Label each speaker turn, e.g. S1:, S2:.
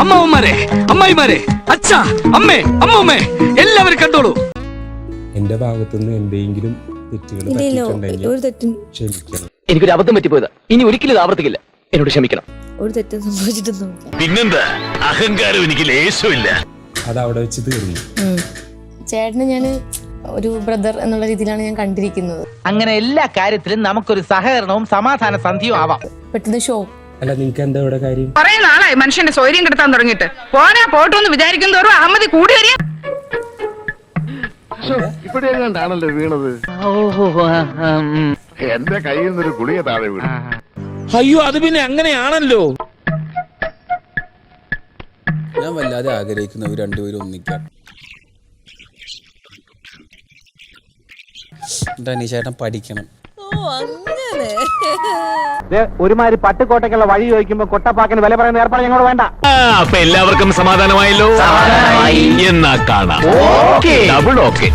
S1: അമ്മാവന്മാരെ, അമ്മായിമാരെ, അച്ഛാ, അമ്മേ, അമ്മൂമ്മേ, എല്ലാവരും കണ്ടോളൂ.
S2: എന്റെ ഭാഗത്തുനിന്ന് എന്തെങ്കിലും തെറ്റുകൾ പറ്റിയിട്ടുണ്ടെങ്കിൽ ക്ഷമിക്കണം.
S3: എനിക്കൊരു അബദ്ധം പറ്റിപ്പോയതാ. ഇനി ഒരിക്കലും ഇത് ആവർത്തിക്കില്ല. എന്നോട് ക്ഷമിക്കണം.
S4: ഒരു തെറ്റും സംഭവിച്ചിട്ടൊന്നും
S5: പിന്നെന്താ, അഹങ്കാരം എനിക്ക് ലേശമില്ല.
S2: അത് അവിടെ വെച്ച് തീർന്നു.
S4: ചേട്ടന് ഞാൻ ഒരു ബ്രദർ എന്നുള്ള രീതിയിലാണ് ഞാൻ കണ്ടിരിക്കുന്നത്.
S6: അങ്ങനെ എല്ലാ കാര്യത്തിലും നമുക്കൊരു സഹകരണവും സമാധാന സന്ധിയും ആവാം.
S4: പെട്ടെന്ന് ഷോ
S2: അല്ല, നിനക്ക് എന്താ ഇവിടെ കാര്യം?
S7: കുറെ നാളായി മനുഷ്യന്റെ സ്വൈര്യം കെടുത്താൻ തുടങ്ങിയിട്ട്. പോനാ പോട്ടോന്ന് വിചാരിക്കും തോറും അഹമ്മതി കൂടി വരിക.
S5: ഇവിടെയാണല്ലോ വീണത്. എന്റെ കയ്യിൽ നിന്നൊരു ഗുളിക താഴെ വീണു.
S1: അയ്യോ, അത് പിന്നെ അങ്ങനെയാണല്ലോ.
S8: ഞാൻ വല്ലാതെ ആഗ്രഹിക്കുന്നവർ രണ്ടുപേരും ഒന്നിക്കാം. ചേട്ടൻ പഠിക്കണം.
S6: ഒരുമാതിരി പട്ടുകോട്ടയ്ക്കുള്ള വഴി ചോദിക്കുമ്പോ കൊട്ടപ്പാക്കിന് വില പറയുന്ന ഏർപ്പാട് ഞങ്ങളോട് വേണ്ട.
S5: അപ്പൊ എല്ലാവർക്കും സമാധാനമായല്ലോ. എന്നാ കാണാം. Double okay.